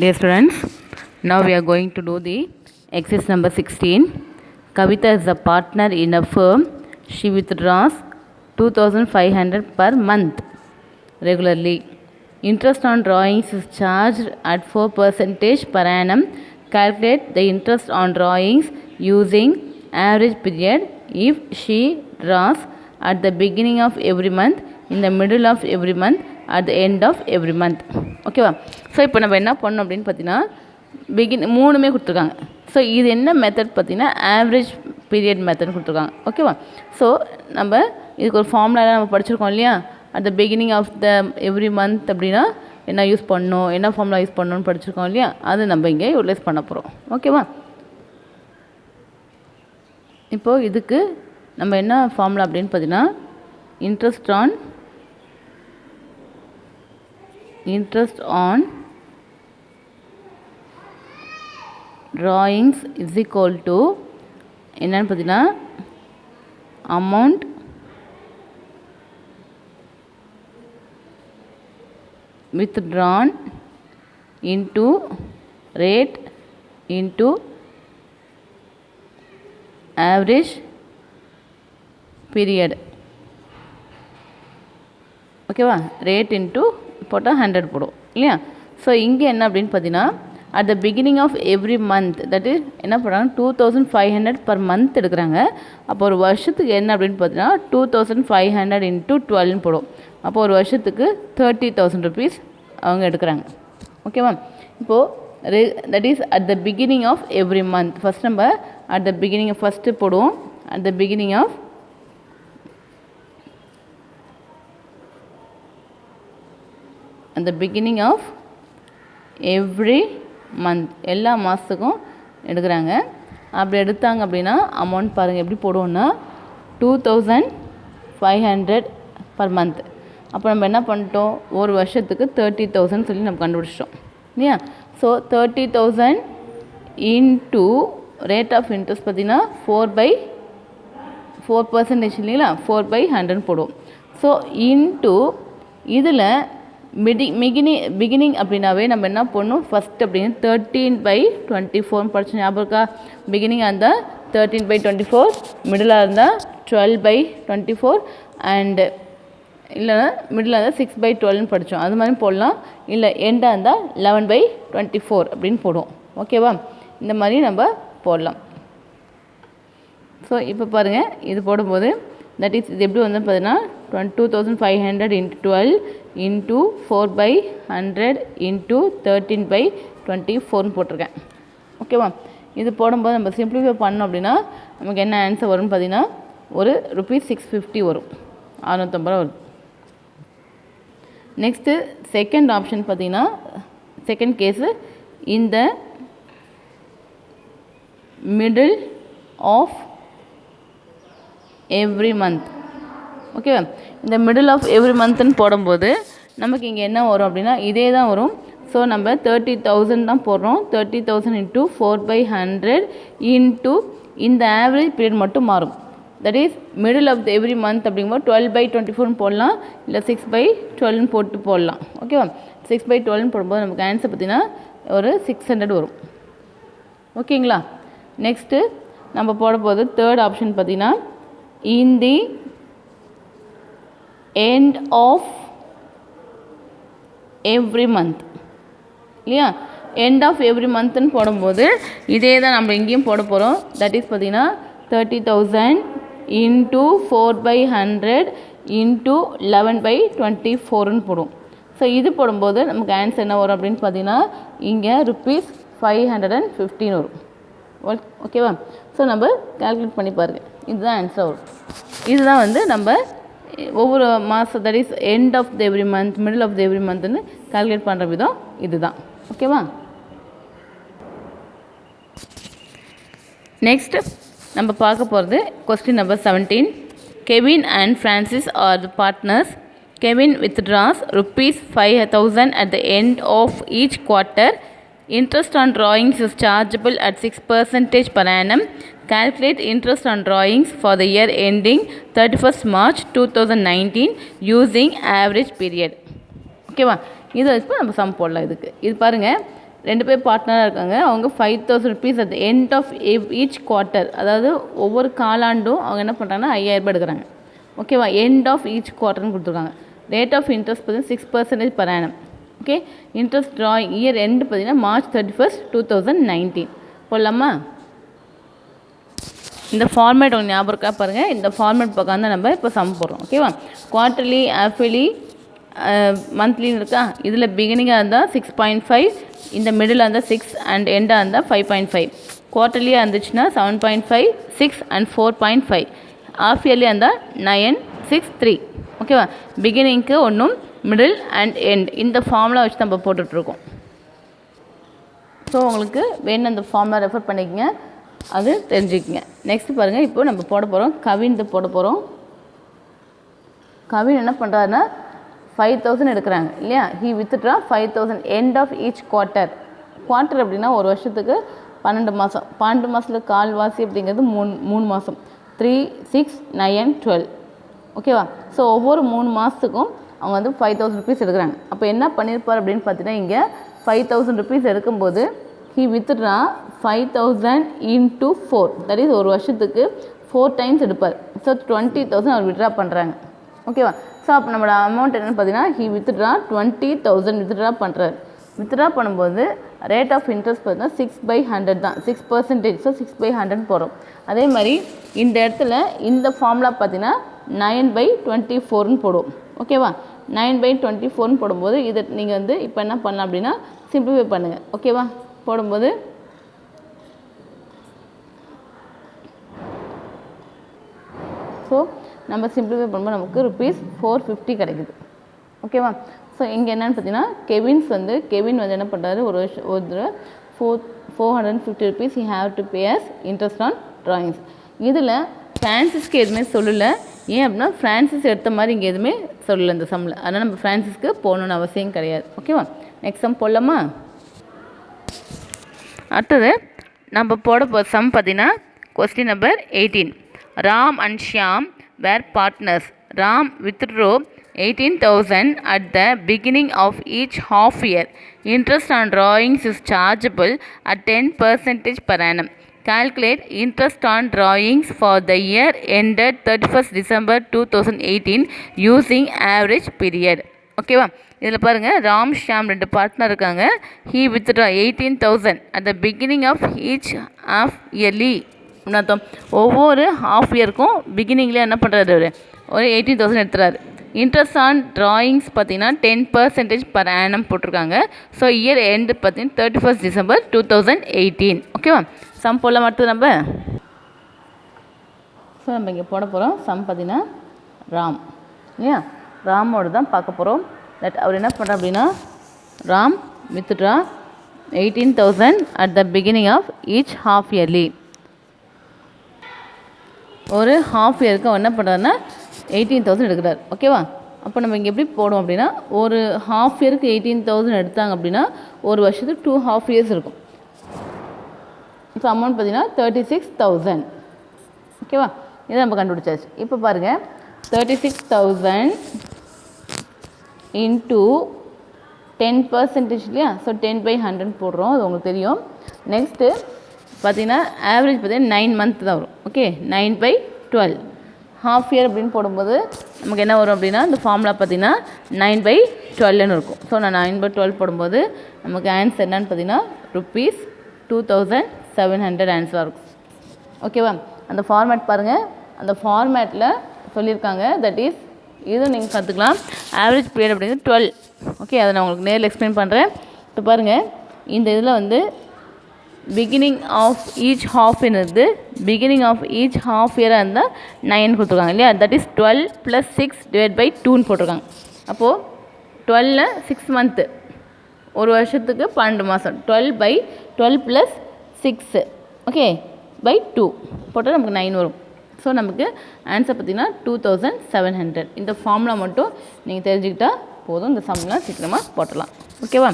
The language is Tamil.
Dear students, now we are going to do the exercise number 16. Kavita is a partner in a firm. She withdraws 2500 per month regularly. Interest on drawings is charged at 4% per annum. Calculate the interest on drawings using average period if she draws at the beginning of every month, in the middle of every month, at the end of every month. ஓகேவா? ஸோ இப்போ நம்ம என்ன பண்ணோம் அப்படின்னு பார்த்தீங்கன்னா மூணுமே கொடுத்துருக்காங்க. ஸோ இது என்ன மெத்தட் பார்த்தீங்கன்னா ஆவரேஜ் பீரியட் மெத்தட் கொடுத்துருக்காங்க. ஓகேவா? ஸோ நம்ம இதுக்கு ஒரு ஃபார்முலாலாம் நம்ம படிச்சிருக்கோம் இல்லையா? At the beginning of the every month அப்படின்னா என்ன யூஸ் பண்ணணும், என்ன ஃபார்முலா யூஸ் பண்ணணும்னு படிச்சிருக்கோம் இல்லையா? அது நம்ம இங்கே யூட்டிலைஸ் பண்ண போகிறோம். ஓகேவா? இப்போது இதுக்கு நம்ம என்ன ஃபார்முலா அப்படின்னு பார்த்தீங்கன்னா interest on drawings is equal to என்னன்னு பார்த்தீங்கன்னா amount withdrawn into rate into average period. ஓகேவா? ரேட் இன்ட்டு போட்டால் 100 போடும் இல்லையா? ஸோ இங்கே என்ன அப்படின்னு பார்த்தீங்கன்னா at the beginning of every month, that is என்ன பண்ணுறாங்க 2500 பர் மந்த் எடுக்கிறாங்க. அப்போ ஒரு வருஷத்துக்கு என்ன அப்படின்னு பார்த்தீங்கன்னா 2500 இன்ட்டு 12 போடும். அப்போ ஒரு வருஷத்துக்கு 30,000 rupees அவங்க எடுக்கிறாங்க. ஓகேவா? இப்போது that is at the beginning of every month. First நம்ம அட் த பிகினிங் ஃபஸ்ட்டு போடுவோம். At the beginning of at the beginning of every month, எல்லா மாதத்துக்கும் எடுக்கிறாங்க. அப்படி எடுத்தாங்க அப்படின்னா அமௌண்ட் பாருங்கள் எப்படி போடுவோன்னா 2500 பர் மந்த். அப்போ நம்ம என்ன பண்ணிட்டோம், ஒரு வருஷத்துக்கு 30,000 சொல்லி நம்ம கண்டுபிடிச்சிட்டோம் இல்லையா? So 30,000 into rate of interest பார்த்திங்கன்னா 4% இல்லைங்களா? 4/100 போடுவோம். ஸோ இன்ட்டு இதில் பிகினிங் அப்படின்னாவே நம்ம என்ன பண்ணணும், ஃபஸ்ட் அப்படின்னு 13/24 படிச்சு ஞாபகம் இருக்கா? பிகினிங் இருந்தால் 13/24, மிடிலாக இருந்தால் 12/24 அண்டு இல்லைன்னா மிடில் இருந்தால் 6/12 படித்தோம். அது மாதிரி போடலாம். இல்லை எண்டாக இருந்தால் 11/24 அப்படின்னு போடுவோம். ஓகேவா? இந்த மாதிரி நம்ம போடலாம். ஸோ இப்போ பாருங்கள், இது போடும்போது தட் இஸ் இது எப்படி வந்து பார்த்தீங்கன்னா 2500 இன்ட்டு 12 இன்ட்டு 4/100 இன்ட்டு 13/24 போட்டிருக்கேன். ஓகேவா? இது போடும்போது நம்ம சிம்பிளிஃபை பண்ணோம் அப்படின்னா நமக்கு என்ன ஆன்சர் வரும்னு பார்த்தீங்கன்னா ஒரு ₹650 வரும், 650 வரும். நெக்ஸ்ட்டு செகண்ட் ஆப்ஷன் பார்த்தீங்கன்னா செகண்ட் கேஸு இந்த மிடில் ஆஃப் எவ்ரி மந்த். ஓகேவா? இந்த மிடில் ஆஃப் எவ்ரி மந்த்துன்னு போடும்போது நமக்கு இங்கே என்ன வரும் அப்படின்னா இதே தான் வரும். ஸோ நம்ம 30,000 தான் போடுறோம். 30,000 இன்ட்டு 4/100 இன்ட்டு இந்த ஆவரேஜ் பீரியட் மட்டும் மாறும். That is middle of the every month அப்படிங்கும்போது 12/24 போடலாம், இல்லை 6/12 போட்டு போடலாம். ஓகேவா? 6/12 போடும்போது நமக்கு ஆன்சர் பார்த்திங்கன்னா ஒரு 600 வரும். ஓகேங்களா? நெக்ஸ்ட்டு நம்ம போடும்போது தேர்ட் ஆப்ஷன் பார்த்திங்கன்னா in the end of every month இல்லையா? end of every monthன்னு போடும்போது இதே தான் நம்ம இங்கேயும் போட போகிறோம். தட் இஸ் பார்த்திங்கன்னா 30,000 இன்ட்டு 4/100 இன்ட்டு 11/24ன்னு போடும். ஸோ இது போடும்போது நமக்கு ஆன்சர் என்ன வரும் அப்படின்னு பார்த்தீங்கன்னா இங்கே ₹515 வரும். ஓகேவா? ஸோ நம்ம கால்குலேட் பண்ணி பாருங்கள், இதுதான் ஆன்சர் வரும். இதுதான் வந்து நம்ம ஒவ்வொரு மாதம் that is end of the every month, middle of the every மந்த்னு கால்குலேட் பண்ணுற விதம் இதுதான். ஓகேவா? நெக்ஸ்ட் நம்ம பார்க்க போகிறது question number 17. Kevin and Francis are the partners. Kevin withdraws ₹5,000 at the end of each quarter. Interest on drawings is chargeable at 6% per annum. Calculate interest on drawings for the year ending 31st March 2019 using average period. ஓகேவா? இதை வச்சு நம்ம சம் போடலாம். இதுக்கு இது பாருங்கள், 2 பேர் பார்ட்னராக இருக்காங்க. அவங்க 5000 rupees at the end of each quarter, அதாவது ஒவ்வொரு காலாண்டும் அவங்க என்ன பண்ணுறாங்கன்னா 5000 ரூபாய் எடுக்கிறாங்க. ஓகேவா? எண்ட் ஆஃப் ஈச் குவார்ட்டர்னு கொடுத்துருக்காங்க. ரேட் ஆஃப் இன்ட்ரெஸ்ட் பார்த்தீங்கன்னா 6% per annum. Okay, interest drawing year end பார்த்தீங்கன்னா March 31, 2019. போடலாமா? இந்த ஃபார்மேட் உங்களுக்கு ஞாபகம் இருக்கா பாருங்கள். இந்த ஃபார்மேட் பக்கம் தான் நம்ம இப்போ சம் போடுறோம். ஓகேவா? குவார்ட்டர்லி, ஆஃபலி, மந்த்லின்னு இருக்கா? இதில் பிகினிங்காக இருந்தால் 6.5, இந்த மிடில் இருந்தால் 6 அண்ட் எண்டாக இருந்தால் 5.5. குவார்ட்டர்லியாக இருந்துச்சுன்னா 7.5, 6 அண்ட் 4.5. ஆஃப் இயர்லியாக இருந்தால் 9, 6, 3. ஓகேவா? பிகினிங்க்கு ஒன்றும், மிடில் அண்ட் எண்ட் இந்த ஃபார்முலா வச்சு நம்ம போட்டுட்ருக்கோம். ஸோ உங்களுக்கு வேணும் அந்த ஃபார்முலா ரெஃபர் பண்ணிக்கங்க, அது தெரிஞ்சுக்கங்க. நெக்ஸ்ட் பாருங்கள், இப்போ நம்ம போட போகிறோம் கவின் போட போகிறோம். கவின் என்ன பண்ணுறாருன்னா 5000 எடுக்கிறாங்க இல்லையா? He withdraw 5000 end of each quarter. Quarter அப்படின்னா ஒரு வருஷத்துக்கு 12 மாதம். 12 மாதத்தில் கால்வாசி அப்படிங்கிறது 3 மாதம். 3, 6, 9, 12. ஓகேவா? ஸோ ஒவ்வொரு 3 மாதத்துக்கும் அவங்க வந்து 5000 rupees எடுக்கிறாங்க. அப்போ என்ன பண்ணியிருப்பார் அப்படின்னு பார்த்தீங்கன்னா, இங்கே 5000 rupees எடுக்கும்போது he withdraw 5000 into 4, that is ஒரு வருஷத்துக்கு 4 times எடுப்பார். ஸோ 20,000 அவர் வித்ட்ரா பண்ணுறாங்க. ஓகேவா? ஸோ அப்போ நம்மளோட அமௌண்ட் என்னென்னு பார்த்தீங்கன்னா, ஹி வித்ட்ரா 20,000 வித்ட்ரா பண்ணுறாரு. வித்ட்ரா பண்ணும்போது ரேட் ஆஃப் இன்ட்ரெஸ்ட் பார்த்தீங்கன்னா 6/100 தான், 6%. ஸோ 6/100 போகிறோம். அதே மாதிரி இந்த இடத்துல இந்த ஃபார்முலா பார்த்தீங்கன்னா 9/24ன்னு போடுவோம். ஓகேவா? 9/24ன்னு போடும்போது இதை நீங்கள் வந்து இப்போ என்ன பண்ணலாம் அப்படின்னா சிம்பிளிஃபை பண்ணுங்கள். ஓகேவா? போடும்போது ஸோ நம்ம சிம்பிளிஃபை பண்ணும்போது நமக்கு ₹450 கிடைக்குது. ஓகேவா? ஸோ இங்கே என்னென்னு பார்த்தீங்கன்னா, கெவின் வந்து என்ன பண்ணுறாரு, ஒரு 450 rupees he have to pay as interest on drawings. இதில் ஃப்ரான்சிஸ்க்கு எதுவுமே சொல்லலை. ஏன் அப்படின்னா ஃப்ரான்சிஸ் எடுத்த மாதிரி இங்கே எதுவுமே சொல்லலை இந்த சம்மில். அதனால் நம்ம ஃப்ரான்சிஸ்க்கு போகணுன்னு அவசியம் கிடையாது. ஓகேவா? நெக்ஸ்ட் சம் போடலாமா? அடுத்தது நம்ம போட சம் பார்த்தீங்கன்னா question number 18. Ram and Shyam were partners. ராம் withdrew 18,000 at the beginning of each half year. Interest on drawings is chargeable at 10% per annum. Calculate interest on drawings for the year ended 31st December 2018 using average period. ஓகேவா? இதில் பாருங்கள், ராம் ஷியாம் 2 பார்ட்னர் இருக்காங்க. He withdraw 18,000 at the beginning of each half yearly. அர்த்தம் ஒவ்வொரு ஹாஃப் இயருக்கும் பிகினிங்கில் என்ன பண்ணுறாரு, ஒரு 18,000 எடுத்துறாரு. இன்ட்ரெஸ்ட் ஆன் ட்ராயிங்ஸ் பார்த்தீங்கன்னா 10% per annum போட்டிருக்காங்க. ஸோ இயர் எண்டு பார்த்தீங்கன்னா 31st December 2018. ஓகேவா? சம் போடலாம். அடுத்து நம்ம இங்கே போட போகிறோம் சம் பார்த்தீங்கன்னா ராம் இல்லையா? ராமோடு தான் பார்க்க போகிறோம். தட் அவர் என்ன பண்ணுறா அப்படின்னா, Ram withdraw 18,000 at the beginning of each half yearly. ஒரு ஹாஃப் இயருக்கு அவர் என்ன பண்ணுறாருன்னா 18,000 எடுக்கிறார். ஓகேவா? அப்போ நம்ம இங்கே எப்படி போடுவோம் அப்படின்னா, ஒரு ஹாஃப் இயருக்கு 18,000 எடுத்தாங்க அப்படின்னா ஒரு வருஷத்துக்கு 2 half years இருக்கும். இப்போ அமௌண்ட் பார்த்தீங்கன்னா 36,000. ஓகேவா? இதை நம்ம கண்டுபிடிச்சாச்சு. இப்போ பாருங்கள், 36,000 into 10% இல்லையா? ஸோ 10/100 போடுறோம், அது உங்களுக்கு தெரியும். நெக்ஸ்ட்டு பார்த்தீங்கன்னா ஆவரேஜ் பார்த்தீங்கன்னா 9 month தான் வரும். ஓகே, 9/12. ஹாஃப் இயர் அப்படின்னு போடும்போது நமக்கு என்ன வரும் அப்படின்னா, இந்த ஃபார்முலா பார்த்தீங்கன்னா 9/12ன்னு இருக்கும். ஸோ நான் 9/12 போடும்போது நமக்கு ஆன்சர் என்னன்னு பார்த்தீங்கன்னா ₹2,700 ஆன்சராக இருக்கும். ஓகேவா? அந்த ஃபார்மேட் பாருங்கள், அந்த ஃபார்மேட்டில் சொல்லியிருக்காங்க. தட் இஸ் இதுவும் நீங்கள் கற்றுக்கலாம். ஆவரேஜ் பீரியட் அப்படிங்கிறது 12. ஓகே, அதை நான் உங்களுக்கு நேரில் எக்ஸ்பிளைன் பண்ணுறேன். இப்போ பாருங்கள், இந்த இதில் வந்து பிகினிங் ஆஃப் ஈச் ஹாஃப் இருந்து பிகினிங் ஆஃப் ஈச் ஹாஃப் இயராக இருந்தால் 9 கொடுத்துருக்காங்க இல்லையா? தட் இஸ் 12 + 6 / 2ன்னு போட்டிருக்காங்க. அப்போது 12 6 month, ஒரு வருஷத்துக்கு 12 மாதம். 12/12 + 6 ஓகே /2 போட்டால் நமக்கு 9 வரும். ஸோ நமக்கு ஆன்சர் பார்த்திங்கன்னா 2,700. இந்த ஃபார்முலா மட்டும் நீங்கள் தெரிஞ்சுக்கிட்டால் போதும், இந்த சம்லாம் சீக்கிரமாக போட்டலாம். ஓகேவா?